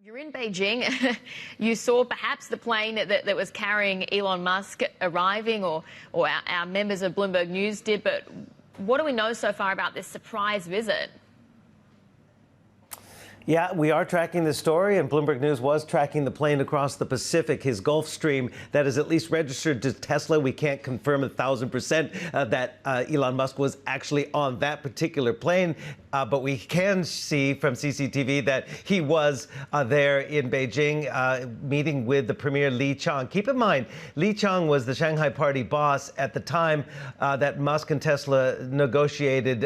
You're in Beijing. You saw perhaps the plane that was carrying Elon Musk arriving, or our members of Bloomberg News did. But what do we know so far about this surprise visit? Yeah, we are tracking the story, and Bloomberg News was tracking the plane across the Pacific, his Gulfstream, that is at least registered to Tesla. We can't confirm 1,000% that Elon Musk was actually on that particular plane, but we can see from CCTV that he was there in Beijing meeting with the Premier Li Qiang. Keep in mind, Li Qiang was the Shanghai party boss at the time that Musk and Tesla negotiated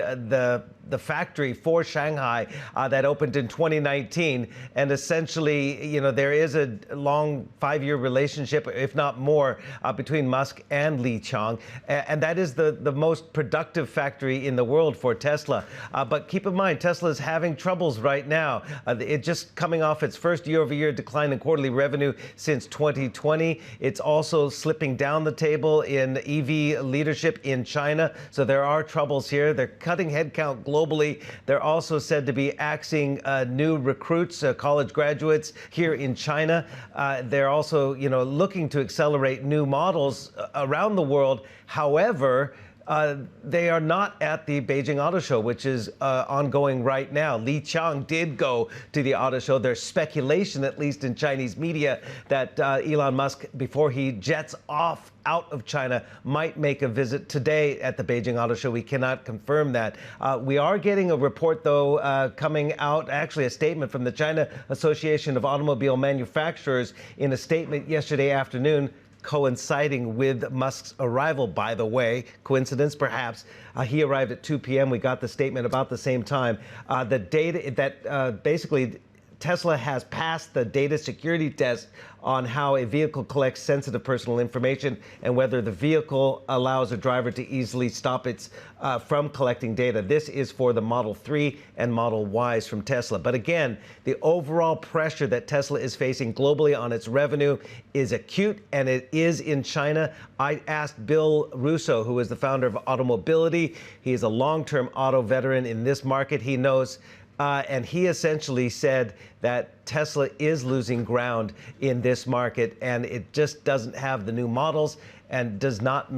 the factory for Shanghai that opened in 2019. And essentially, you know, there is a long 5-year relationship, if not more, between Musk and Li Qiang. And that is the most productive factory in the world for Tesla. But keep in mind, Tesla is having troubles right now. It just coming off its first year-over-year decline in quarterly revenue since 2020. It's also slipping down the table in EV leadership in China. So there are troubles here. They're cutting headcount globally. They're also said to be axing new recruits, college graduates here in China. They're also, you know, looking to accelerate new models around the world. However, they are not at the Beijing Auto Show, which is ongoing right now. Li Qiang did go to the auto show. There's speculation, at least in Chinese media, that Elon Musk, before he jets off out of China, might make a visit today at the Beijing Auto Show. We cannot confirm that. We are getting a report, though, coming out, actually a statement from the China Association of Automobile Manufacturers in a statement yesterday afternoon, coinciding with Musk's arrival, by the way. Coincidence, perhaps. He arrived at 2 p.m. We got the statement about the same time. The data that basically Tesla has passed the data security test on how a vehicle collects sensitive personal information and whether the vehicle allows a driver to easily stop it from collecting data. This is for the Model 3 and Model Ys from Tesla. But again, the overall pressure that Tesla is facing globally on its revenue is acute, and it is in China. I asked Bill Russo, who is the founder of Automobility. He is a long-term auto veteran in this market. He knows. And he essentially said that Tesla is losing ground in this market, and it just doesn't have the new models and is not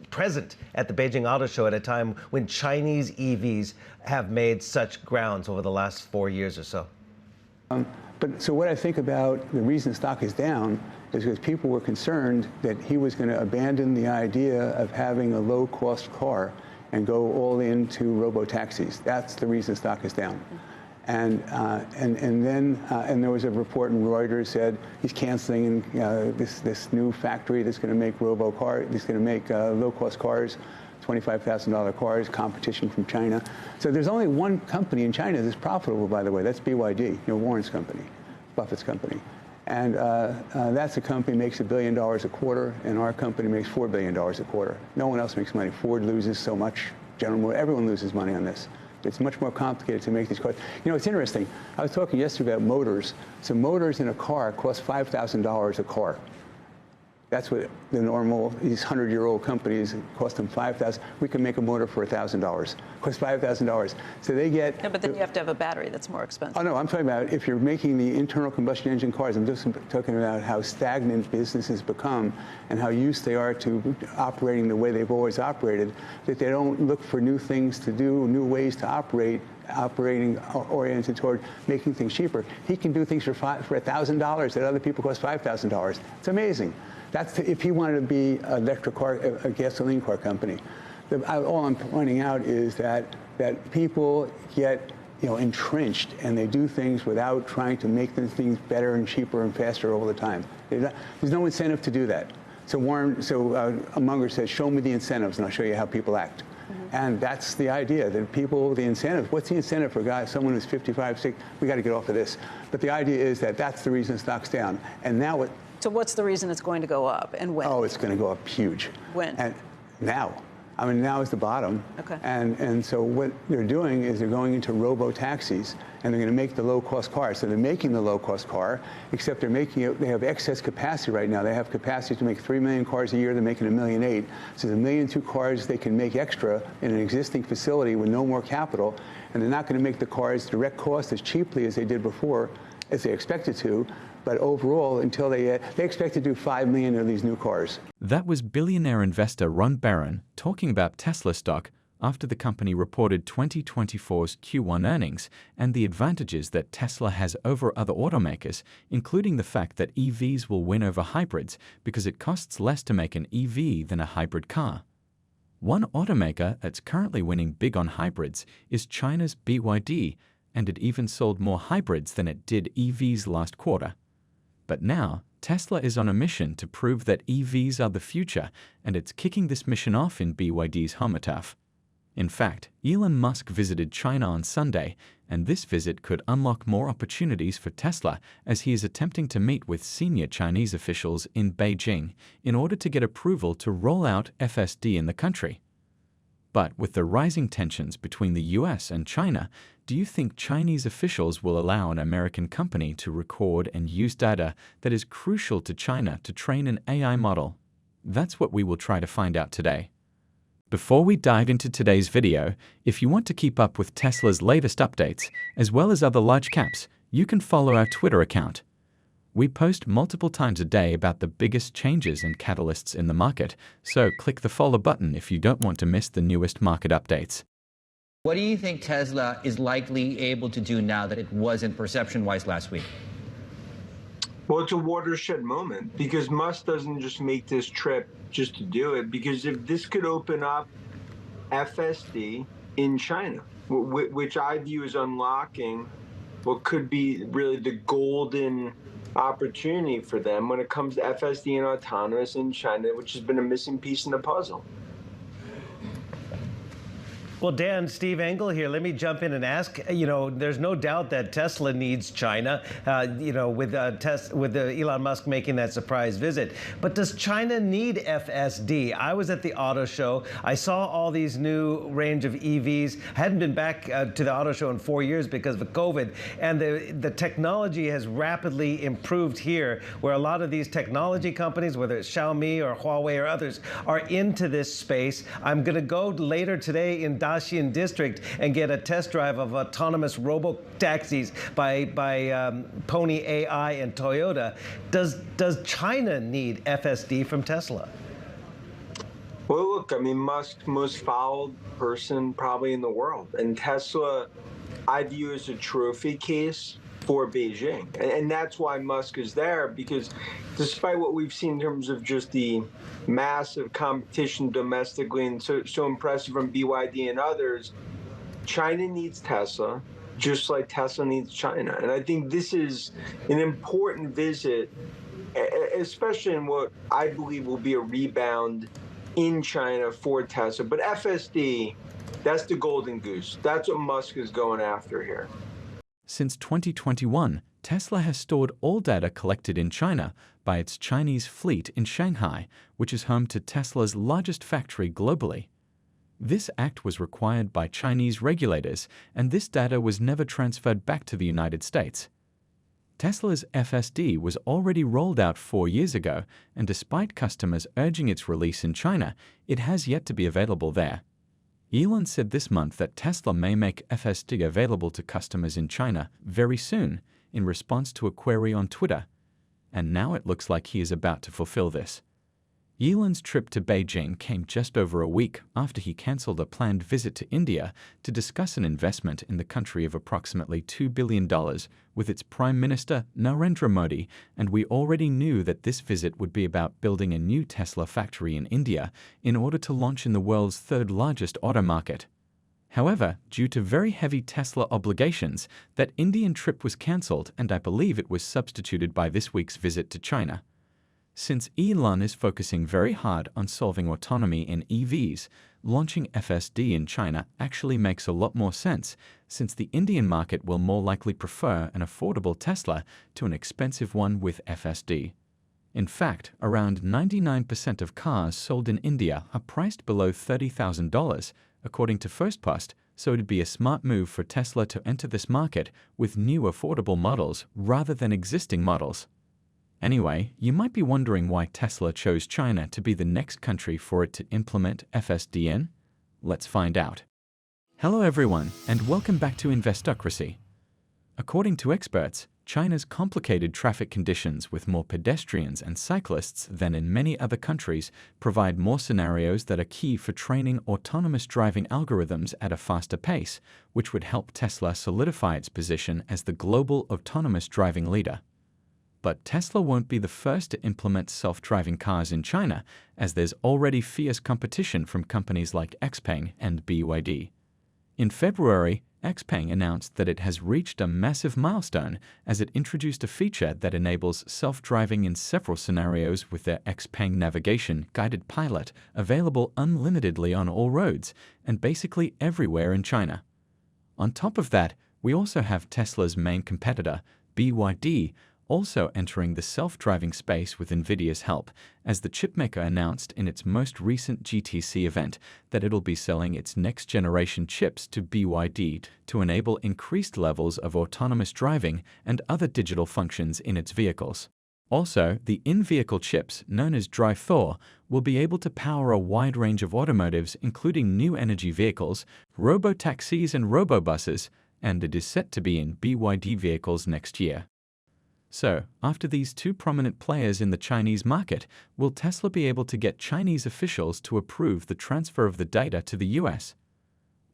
present at the Beijing Auto Show at a time when Chinese EVs have made such grounds over the last 4 years or so. So what I think about the reason stock is down is because people were concerned that he was going to abandon the idea of having a low-cost car and go all into robo-taxis. That's the reason stock is down. And then there was a report in Reuters said he's canceling this new factory that's going to make that's going to make low-cost cars, $25,000 cars, competition from China. So there's only one company in China that's profitable, by the way. That's BYD, you know, Warren's company, Buffett's company. And that's a company makes $1 billion a quarter, and our company makes $4 billion a quarter. No one else makes money. Ford loses so much. General Motors, everyone loses money on this. It's much more complicated to make these cars. You know, it's interesting. I was talking yesterday about motors. So motors in a car cost $5,000 a car. That's what the normal, these 100-year-old companies cost them $5,000. We can make a motor for $1,000. Costs $5,000. So they get. No, but then you have to have a battery that's more expensive. Oh no, I'm talking about if you're making the internal combustion engine cars. I'm just talking about how stagnant businesses become and how used they are to operating the way they've always operated. That they don't look for new things to do, new ways to operate. Operating oriented toward making things cheaper. He can do things for $1,000 that other people cost $5,000. It's amazing. That's if he wanted to be an electric car, a gasoline car company. All I'm pointing out is that people get, you know, entrenched, and they do things without trying to make things better and cheaper and faster all the time. There's no incentive to do that. So Munger says, "Show me the incentives, and I'll show you how people act." And that's the idea, that people, the incentive, what's the incentive for a guy, someone who's 55, 60, we got to get off of this. But the idea is that that's the reason stock's down. And now So what's the reason it's going to go up, and when? Oh, it's going to go up huge. When? And now. I mean, now is the bottom. Okay. And so what they're doing is they're going into robo-taxis, and they're going to make the low-cost car. So they're making the low-cost car, except they're making it, they have excess capacity right now. They have capacity to make 3 million cars a year. They're making 1.8 million. So there's 1.2 million cars they can make extra in an existing facility with no more capital. and they're not going to make the cars direct cost as cheaply as they did before, as they expected to. But overall, until they expect to do 5 million of these new cars. That was billionaire investor Ron Barron talking about Tesla stock after the company reported 2024's Q1 earnings and the advantages that Tesla has over other automakers, including the fact that EVs will win over hybrids because it costs less to make an EV than a hybrid car. One automaker that's currently winning big on hybrids is China's BYD, and it even sold more hybrids than it did EVs last quarter. But now, Tesla is on a mission to prove that EVs are the future, and it's kicking this mission off in BYD's hometown. In fact, Elon Musk visited China on Sunday, and this visit could unlock more opportunities for Tesla as he is attempting to meet with senior Chinese officials in Beijing in order to get approval to roll out FSD in the country. But with the rising tensions between the US and China, do you think Chinese officials will allow an American company to record and use data that is crucial to China to train an AI model? That's what we will try to find out today. Before we dive into today's video, if you want to keep up with Tesla's latest updates, as well as other large caps, you can follow our Twitter account. We post multiple times a day about the biggest changes and catalysts in the market, so click the follow button if you don't want to miss the newest market updates. What do you think Tesla is likely able to do now that it wasn't perception-wise last week? Well, it's a watershed moment because Musk doesn't just make this trip just to do it, because if this could open up FSD in China, which I view as unlocking what could be really the golden opportunity for them when it comes to FSD and autonomous in China, which has been a missing piece in the puzzle. Well, Dan, Steve Engel here. Let me jump in and ask, there's no doubt that Tesla needs China, with Elon Musk making that surprise visit. But does China need FSD? I was at the auto show. I saw all these new range of EVs. I hadn't been back to the auto show in 4 years because of COVID. And the technology has rapidly improved here, where a lot of these technology companies, whether it's Xiaomi or Huawei or others, are into this space. I'm going to go later today in Daxian District and get a test drive of autonomous robo-taxis by Pony AI and Toyota. Does China need FSD from Tesla? Well, look, I mean, Musk's most followed person probably in the world. And Tesla, I view as a trophy case for Beijing. And that's why Musk is there, because despite what we've seen in terms of just the massive competition domestically and so impressive from BYD and others, China needs Tesla, just like Tesla needs China. And I think this is an important visit, especially in what I believe will be a rebound in China for Tesla. But FSD, that's the golden goose. That's what Musk is going after here. Since 2021, Tesla has stored all data collected in China by its Chinese fleet in Shanghai, which is home to Tesla's largest factory globally. This act was required by Chinese regulators, and this data was never transferred back to the United States. Tesla's FSD was already rolled out 4 years ago, and despite customers urging its release in China, it has yet to be available there. Elon said this month that Tesla may make FSD available to customers in China very soon in response to a query on Twitter, and now it looks like he is about to fulfill this. Elon's trip to Beijing came just over a week after he cancelled a planned visit to India to discuss an investment in the country of approximately $2 billion with its Prime Minister Narendra Modi, and we already knew that this visit would be about building a new Tesla factory in India in order to launch in the world's third largest auto market. However, due to very heavy Tesla obligations, that Indian trip was cancelled, and I believe it was substituted by this week's visit to China. Since Elon is focusing very hard on solving autonomy in EVs, launching FSD in China actually makes a lot more sense, since the Indian market will more likely prefer an affordable Tesla to an expensive one with FSD. In fact, around 99% of cars sold in India are priced below $30,000, according to FirstPost, so it'd be a smart move for Tesla to enter this market with new affordable models rather than existing models. Anyway, you might be wondering why Tesla chose China to be the next country for it to implement FSD in. Let's find out. Hello everyone, and welcome back to Investocracy. According to experts, China's complicated traffic conditions with more pedestrians and cyclists than in many other countries provide more scenarios that are key for training autonomous driving algorithms at a faster pace, which would help Tesla solidify its position as the global autonomous driving leader. But Tesla won't be the first to implement self-driving cars in China, as there's already fierce competition from companies like XPeng and BYD. In February, XPeng announced that it has reached a massive milestone as it introduced a feature that enables self-driving in several scenarios with their XPeng Navigation Guided Pilot available unlimitedly on all roads and basically everywhere in China. On top of that, we also have Tesla's main competitor, BYD, also entering the self-driving space with NVIDIA's help, as the chipmaker announced in its most recent GTC event that it'll be selling its next-generation chips to BYD to enable increased levels of autonomous driving and other digital functions in its vehicles. Also, the in-vehicle chips, known as Drive Thor, will be able to power a wide range of automotives, including new energy vehicles, robo-taxis and robo-buses, and it is set to be in BYD vehicles next year. So, after these two prominent players in the Chinese market, will Tesla be able to get Chinese officials to approve the transfer of the data to the US?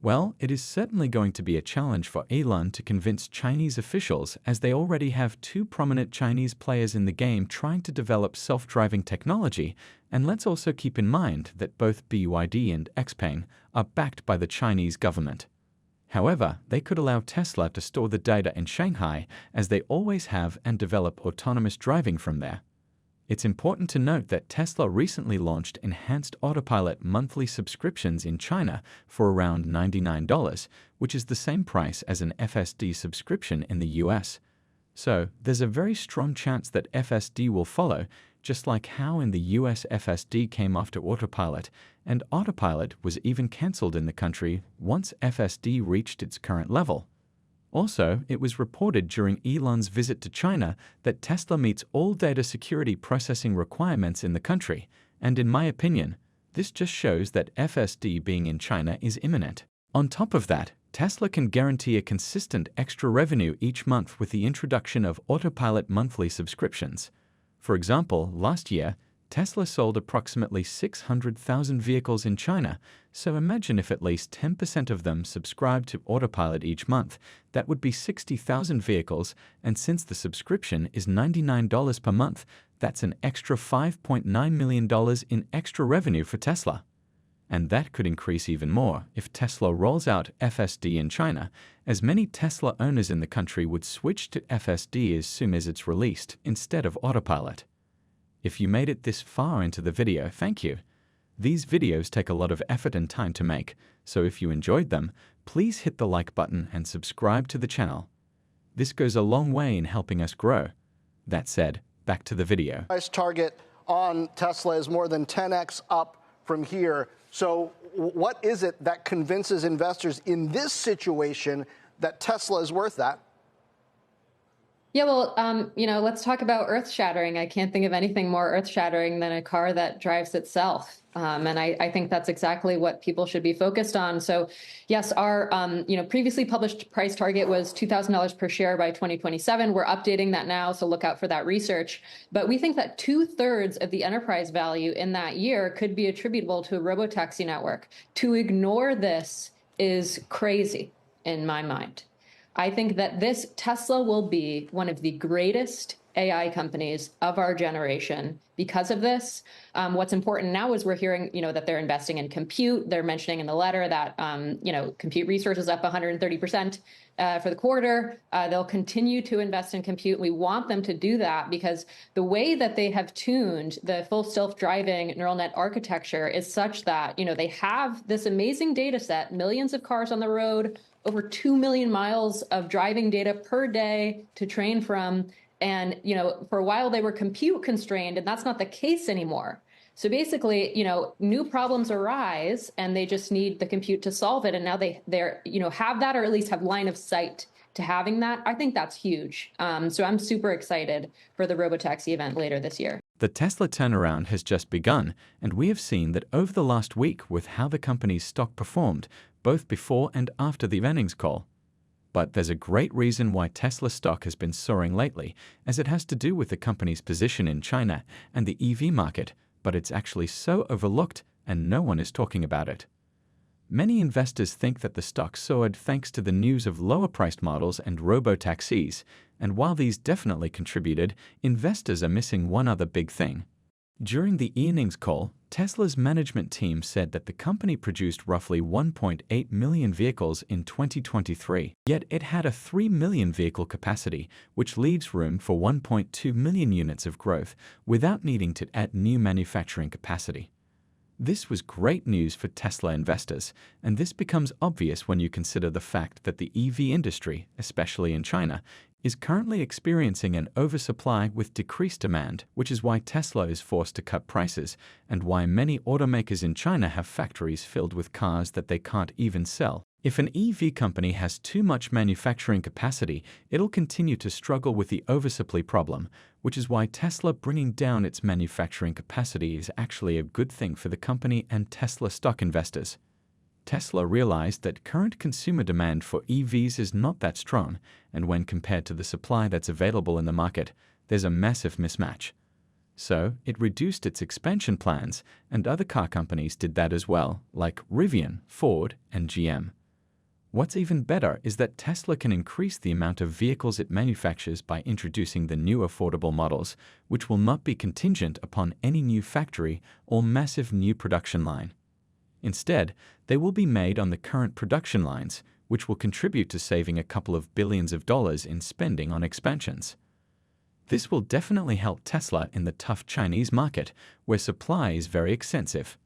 Well, it is certainly going to be a challenge for Elon to convince Chinese officials, as they already have two prominent Chinese players in the game trying to develop self-driving technology, and let's also keep in mind that both BYD and XPeng are backed by the Chinese government. However, they could allow Tesla to store the data in Shanghai, as they always have, and develop autonomous driving from there. It's important to note that Tesla recently launched enhanced autopilot monthly subscriptions in China for around $99, which is the same price as an FSD subscription in the US. So, there's a very strong chance that FSD will follow, just like how in the US FSD came after autopilot, and autopilot was even cancelled in the country once FSD reached its current level. Also, it was reported during Elon's visit to China that Tesla meets all data security processing requirements in the country, and in my opinion, this just shows that FSD being in China is imminent. On top of that, Tesla can guarantee a consistent extra revenue each month with the introduction of autopilot monthly subscriptions. For example, last year, Tesla sold approximately 600,000 vehicles in China, so imagine if at least 10% of them subscribed to autopilot each month. That would be 60,000 vehicles, and since the subscription is $99 per month, that's an extra $5.9 million in extra revenue for Tesla. And that could increase even more if Tesla rolls out FSD in China, as many Tesla owners in the country would switch to FSD as soon as it's released, instead of autopilot. If you made it this far into the video, thank you. These videos take a lot of effort and time to make, so if you enjoyed them, please hit the like button and subscribe to the channel. This goes a long way in helping us grow. That said, back to the video. Price target on Tesla is more than 10x up from here. So what is it that convinces investors in this situation that Tesla is worth that? Yeah, well, let's talk about earth-shattering. I can't think of anything more earth-shattering than a car that drives itself. And I think that's exactly what people should be focused on. So, yes, our previously published price target was $2,000 per share by 2027. We're updating that now, so look out for that research. But we think that 2/3 of the enterprise value in that year could be attributable to a robotaxi network. To ignore this is crazy, in my mind. I think that this Tesla will be one of the greatest AI companies of our generation because of this. What's important now is we're hearing, that they're investing in compute. They're mentioning in the letter that, compute resources up 130% for the quarter. They'll continue to invest in compute. We want them to do that because the way that they have tuned the full self-driving neural net architecture is such that, they have this amazing data set, millions of cars on the road, over 2 million miles of driving data per day to train from. And, for a while they were compute constrained, and that's not the case anymore. So basically, new problems arise and they just need the compute to solve it. And now they're have that, or at least have line of sight to having that. I think that's huge. So I'm super excited for the robotaxi event later this year. The Tesla turnaround has just begun, and we have seen that over the last week with how the company's stock performed, both before and after the earnings call. But there's a great reason why Tesla stock has been soaring lately, as it has to do with the company's position in China and the EV market, but it's actually so overlooked and no one is talking about it. Many investors think that the stock soared thanks to the news of lower-priced models and robo-taxis, and while these definitely contributed, investors are missing one other big thing. During the earnings call, Tesla's management team said that the company produced roughly 1.8 million vehicles in 2023, yet it had a 3 million vehicle capacity, which leaves room for 1.2 million units of growth without needing to add new manufacturing capacity. This was great news for Tesla investors, and this becomes obvious when you consider the fact that the EV industry, especially in China, is currently experiencing an oversupply with decreased demand, which is why Tesla is forced to cut prices and why many automakers in China have factories filled with cars that they can't even sell. If an EV company has too much manufacturing capacity, it'll continue to struggle with the oversupply problem, which is why Tesla bringing down its manufacturing capacity is actually a good thing for the company and Tesla stock investors. Tesla realized that current consumer demand for EVs is not that strong, and when compared to the supply that's available in the market, there's a massive mismatch. So it reduced its expansion plans, and other car companies did that as well, like Rivian, Ford, and GM. What's even better is that Tesla can increase the amount of vehicles it manufactures by introducing the new affordable models, which will not be contingent upon any new factory or massive new production line. Instead, they will be made on the current production lines, which will contribute to saving a couple of billions of dollars in spending on expansions. This will definitely help Tesla in the tough Chinese market, where supply is very extensive.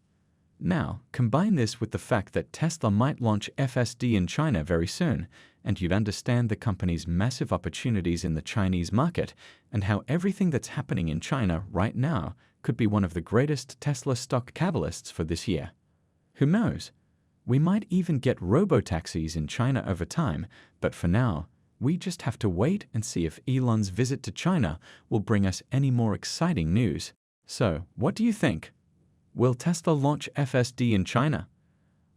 Now, combine this with the fact that Tesla might launch FSD in China very soon, and you'd understand the company's massive opportunities in the Chinese market and how everything that's happening in China right now could be one of the greatest Tesla stock catalysts for this year. Who knows? We might even get robo-taxis in China over time, but for now, we just have to wait and see if Elon's visit to China will bring us any more exciting news. So, what do you think? Will Tesla launch FSD in China?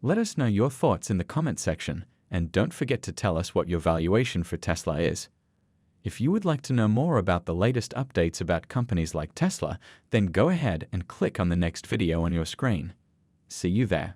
Let us know your thoughts in the comment section, and don't forget to tell us what your valuation for Tesla is. If you would like to know more about the latest updates about companies like Tesla, then go ahead and click on the next video on your screen. See you there.